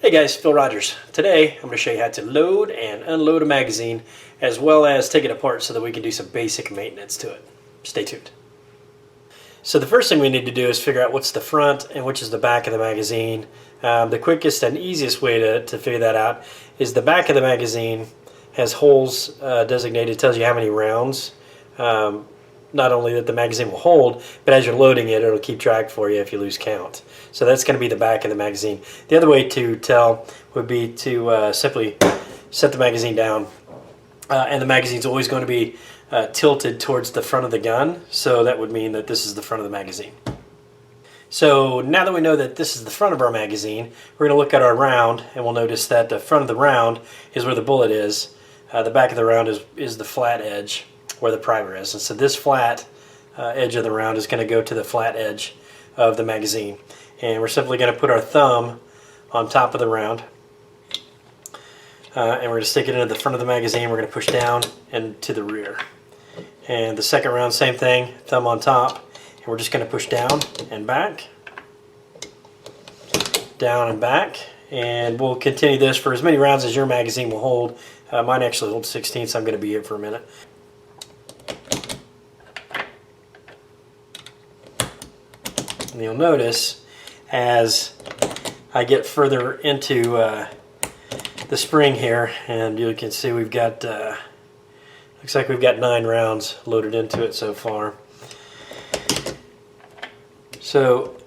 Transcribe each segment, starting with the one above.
Hey guys, Phil Rogers. Today I'm going to show you how to load and unload a magazine as well as take it apart so that we can do some basic maintenance to it. Stay tuned. So the first thing we need to do is figure out what's the front and which is the back of the magazine. The quickest and easiest way to figure that out is the back of the magazine has holes designated, tells you how many rounds not only that the magazine will hold, but as you're loading it, it'll keep track for you if you lose count. So that's going to be the back of the magazine. The other way to tell would be to simply set the magazine down, and the magazine's always going to be tilted towards the front of the gun, so that would mean that this is the front of the magazine. So now that we know that this is the front of our magazine, we're going to look at our round, and we'll notice that the front of the round is where the bullet is. The back of the round is the flat edge where the primer is. And so this flat edge of the round is going to go to the flat edge of the magazine. And we're simply going to put our thumb on top of the round. And we're going to stick it into the front of the magazine. We're going to push down and to the rear. And the second round, same thing, thumb on top. And we're just going to push down and back. Down and back. And we'll continue this for as many rounds as your magazine will hold. Mine actually holds 16, so I'm going to be here for a minute. And you'll notice as I get further into the spring here, and you can see we've got, looks like we've got 9 rounds loaded into it so far. So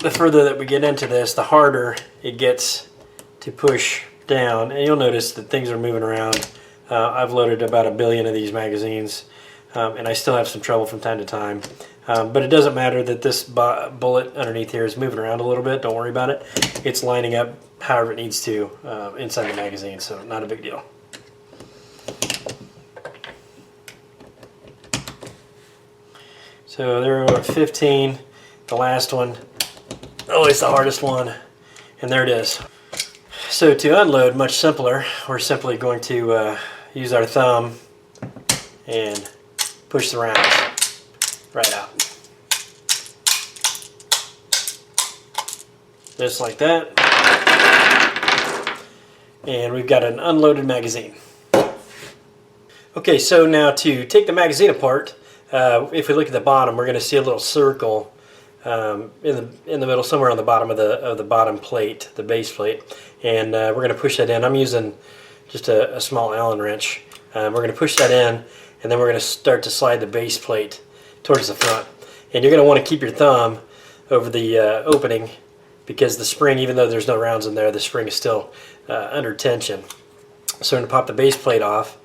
the further that we get into this, the harder it gets to push down, and you'll notice that things are moving around. I've loaded about 1 billion of these magazines, and I still have some trouble from time to time. But it doesn't matter that this bullet underneath here is moving around a little bit. Don't worry about it. It's lining up however it needs to inside the magazine, so not a big deal. So there we are, 15. The last one, always the hardest one, and there it is. So to unload, much simpler. We're simply going to use our thumb and push the rounds right out. Just like that. And we've got an unloaded magazine. Okay, so now to take the magazine apart, if we look at the bottom, we're going to see a little circle in the middle, somewhere on the bottom of the bottom plate, the base plate, and we're going to push that in. I'm using just a small Allen wrench. We're going to push that in, and then we're going to start to slide the base plate towards the front. And you're going to want to keep your thumb over the opening, because the spring, even though there's no rounds in there, the spring is still under tension. So we're going to pop the base plate off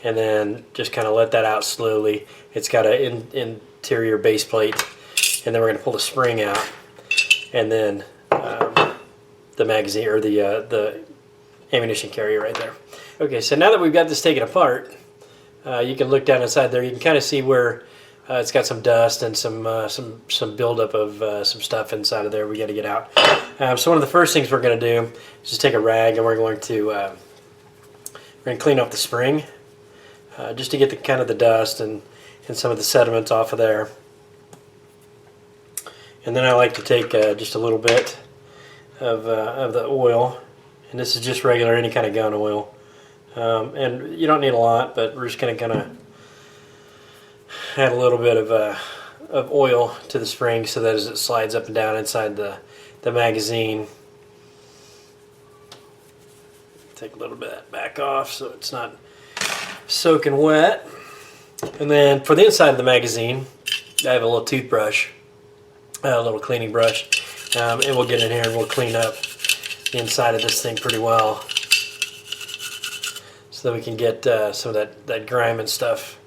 and then just kind of let that out slowly. It's got an interior base plate, and then we're going to pull the spring out, and then the magazine, or the ammunition carrier right there. Okay, so now that we've got this taken apart, you can look down inside there. You can kind of see where it's got some dust and some buildup of some stuff inside of there we got to get out. So one of the first things we're going to do is just take a rag, and we're going to clean off the spring, just to get the kind of the dust and some of the sediments off of there. And then I like to take just a little bit of the oil, and this is just regular any kind of gun oil, and you don't need a lot, but we're just going to kind of add a little bit of oil to the spring so that as it slides up and down inside the magazine, take a little bit of that back off so it's not soaking wet. And then for the inside of the magazine, I have a little toothbrush, a little cleaning brush, and we'll get in here and we'll clean up the inside of this thing pretty well so that we can get some of that grime and stuff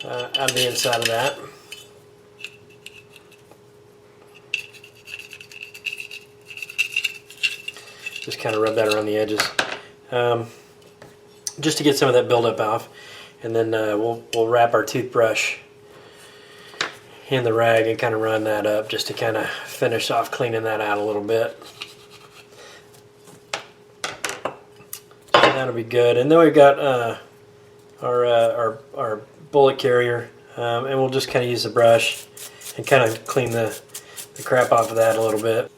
out of the inside of that. Just kind of rub that around the edges, just to get some of that buildup off, and then we'll wrap our toothbrush in the rag and kind of run that up just to kind of finish off cleaning that out a little bit. So that'll be good. And then we've got our bullet carrier, and we'll just kind of use the brush and kind of clean the crap off of that a little bit.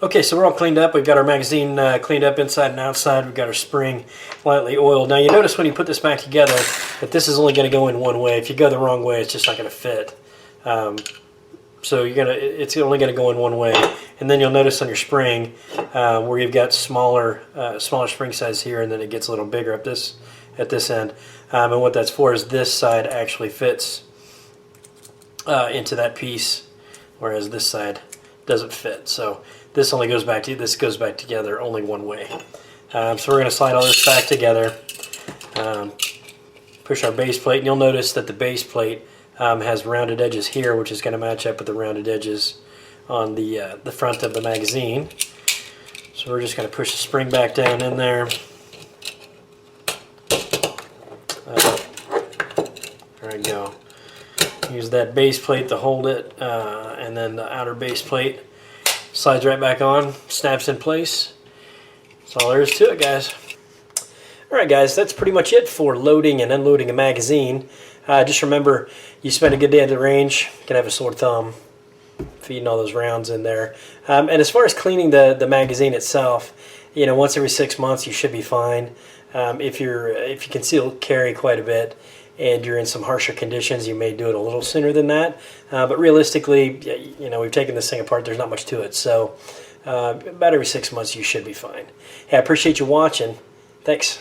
Okay, so we're all cleaned up. We've got our magazine cleaned up inside and outside. We've got our spring lightly oiled. Now you notice when you put this back together that this is only going to go in one way. If you go the wrong way, it's just not going to fit. So it's only going to go in one way. And then you'll notice on your spring where you've got smaller spring size here, and then it gets a little bigger at this end. And what that's for is this side actually fits into that piece, whereas this side doesn't fit. So this only goes back together only one way. So we're going to slide all this back together, push our base plate, and you'll notice that the base plate has rounded edges here, which is going to match up with the rounded edges on the front of the magazine. So we're just going to push the spring back down in there. There we go. Use that base plate to hold it, and then the outer base plate slides right back on, snaps in place. That's all there is to it, guys. Alright guys, that's pretty much it for loading and unloading a magazine. Just remember, you spend a good day at the range, you can have a sore thumb feeding all those rounds in there. And as far as cleaning the magazine itself, once every 6 months you should be fine. If you can still carry quite a bit and you're in some harsher conditions, you may do it a little sooner than that. But realistically, we've taken this thing apart. There's not much to it. So about every 6 months, you should be fine. Hey, I appreciate you watching. Thanks.